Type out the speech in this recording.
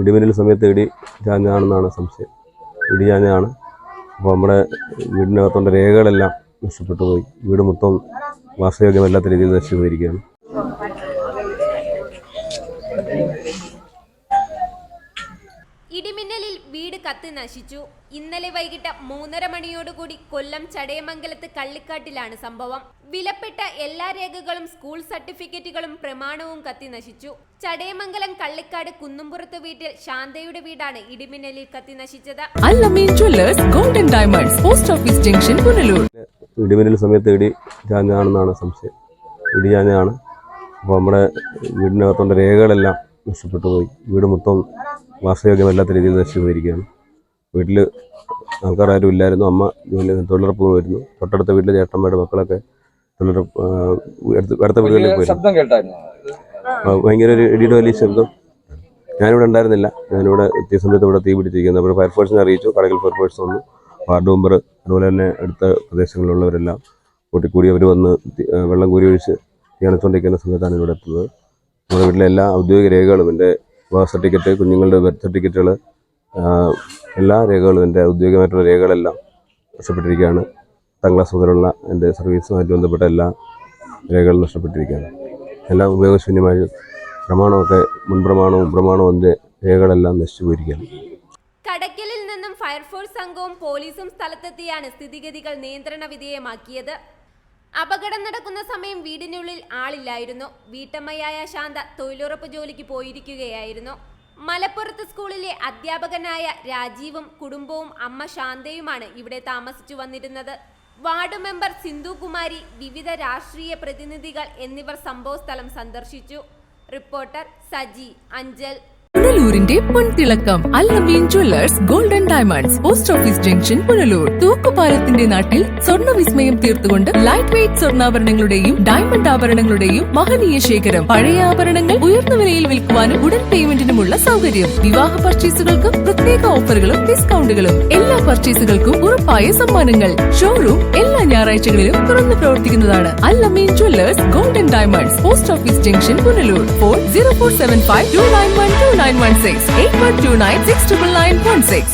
ഇടിമിന്നൽ സമയത്ത് ഇടി ചാഞ്ഞാണെന്നാണ് സംശയം. ഇടി ചാഞ്ഞാണ്. അപ്പോൾ നമ്മുടെ വീടിനകത്തുള്ള രേഖകളെല്ലാം നഷ്ടപ്പെട്ടു പോയി. വീട് മൊത്തം വാസയോഗ്യമല്ലാത്ത രീതിയിൽ നശിച്ചു പോയിരിക്കുകയാണ്. ഇടിമിന്നലിൽ വീട് കത്തി നശിച്ചു. ഇന്നലെ വൈകിട്ട് 3:30 മണിയോടുകൂടി കൊല്ലം ചടയമംഗലത്ത് കള്ളിക്കാട്ടിലാണ് സംഭവം. വിലപ്പെട്ട എല്ലാ രേഖകളും സ്കൂൾ സർട്ടിഫിക്കറ്റുകളും പ്രമാണവും കത്തി നശിച്ചു. ചടയമംഗലം കള്ളിക്കാട് കുന്നുംപുറത്ത് വീട്ടിൽ ശാന്തയുടെ വീടാണ് ഇടിമിന്നലിൽ കത്തി നശിച്ചത്. Al Ameen jewellers golden diamonds, post office junction, Punalur. ഇടിമിന്നൽ സമയത്ത് ഇടി ചാഞ്ഞാണെന്നാണ് സംശയം. ഇടി ചാഞ്ഞാണ്. അപ്പോൾ നമ്മുടെ വീടിനകത്തുള്ള രേഖകളെല്ലാം നഷ്ടപ്പെട്ടു പോയി. വീട് മൊത്തം വാസയോഗ്യമല്ലാത്ത രീതിയിൽ നശിച്ചു പോയിരിക്കുകയാണ്. വീട്ടിൽ ആൾക്കാരും ഇല്ലായിരുന്നു. അമ്മ തൊഴിലുറപ്പ് വരുന്നു. തൊട്ടടുത്ത വീട്ടിലെ ചേട്ടന്മാരുടെ മക്കളൊക്കെ അടുത്ത വീടുകളിൽ പോയിരുന്നു. ഭയങ്കര ഒരു ഇടിയുടെ വലിയ ശബ്ദം. ഞാനിവിടെ ഉണ്ടായിരുന്നില്ല. ഞാനിവിടെ എത്തിയ സമയത്ത് ഇവിടെ തീ പിടിച്ചിരിക്കുന്നത്. അപ്പോൾ ഫയർഫോഴ്സിനെ അറിയിച്ചു. കടകൽ ഫയർഫോഴ്സ് വന്നു. വാർഡ് മെമ്പർ അതുപോലെ തന്നെ അടുത്ത പ്രദേശങ്ങളിലുള്ളവരെല്ലാം കൂട്ടിക്കൂടി അവർ വന്ന് വെള്ളം കോരി ഒഴിച്ച് തീ അണച്ചുകൊണ്ടിരിക്കുന്ന സമയത്താണ് ഇവിടെ എത്തുന്നത്. നമ്മുടെ വീട്ടിലെ എല്ലാ ഔദ്യോഗിക രേഖകളും, എൻ്റെ വിവാഹ സർട്ടിഫിക്കറ്റ്, കുഞ്ഞുങ്ങളുടെ ബർത്ത് സർട്ടിഫിക്കറ്റുകൾ, എല്ലാ രേഖകളും, എൻ്റെ ഔദ്യോഗികമായിട്ടുള്ള രേഖകളെല്ലാം നഷ്ടപ്പെട്ടിരിക്കുകയാണ്. 10ാം ക്ലാസ് മുതലുള്ള എൻ്റെ സർവീസുമായിട്ട് ബന്ധപ്പെട്ട എല്ലാ രേഖകളും നഷ്ടപ്പെട്ടിരിക്കുകയാണ്. എല്ലാം ഉപയോഗശൂന്യമായി. പ്രമാണമൊക്കെ മുൻപ്രമാണവും പ്രമാണവും അതിൻ്റെ രേഖകളെല്ലാം നശിച്ചു പോയിരിക്കുകയാണ്. കടയ്ക്കലിൽ നിന്നും ഫയർഫോഴ്സ് സംഘവും പോലീസും സ്ഥലത്തെത്തിയാണ് സ്ഥിതിഗതികൾ നിയന്ത്രണ വിധേയമാക്കിയത്. അപകടം നടക്കുന്ന സമയം വീടിനുള്ളിൽ ആളില്ലായിരുന്നു. വീട്ടമ്മയായ ശാന്ത തൊഴിലുറപ്പ് ജോലിക്ക് പോയിരിക്കുകയായിരുന്നു. മലപ്പുറത്ത് സ്കൂളിലെ അധ്യാപകനായ രാജീവും കുടുംബവും അമ്മ ശാന്തയുമാണ് ഇവിടെ താമസിച്ചു വന്നിരുന്നത്. വാർഡ് മെമ്പർ സിന്ധുകുമാരി, വിവിധ രാഷ്ട്രീയ പ്രതിനിധികൾ എന്നിവർ സംഭവസ്ഥലം സന്ദർശിച്ചു. റിപ്പോർട്ടർ സജി, അഞ്ചൽ. പുനലൂരിന്റെ പൊൻതിളക്കം Al Ameen jewellers golden diamonds, post office junction, Punalur. തൂക്കുപാലത്തിന്റെ നാട്ടിൽ സ്വർണ്ണ വിസ്മയം തീർത്തുകൊണ്ട് ലൈറ്റ് വെയ്റ്റ് സ്വർണ്ണാഭരണങ്ങളുടെയും ഡയമണ്ട് ആഭരണങ്ങളുടെയും മഹനീയ ശേഖരം. പഴയ ആഭരണങ്ങൾ ഉയർന്ന വിലയിൽ വിൽക്കുവാനും ഉടൻ പേയ്മെന്റിനുമുള്ള സൗകര്യം. വിവാഹ പർച്ചേസുകൾക്കും പ്രത്യേക ഓഫറുകളും ഡിസ്കൗണ്ടുകളും. എല്ലാ പർച്ചേസുകൾക്കും ഉറപ്പായ സമ്മാനങ്ങൾ. ഷോറൂം എല്ലാ ഞായറാഴ്ചകളിലും തുറന്നു പ്രവർത്തിക്കുന്നതാണ്. Al Ameen jewellers golden diamonds, post office junction, Punalur. Phone 0475 291 2916 8129 69916.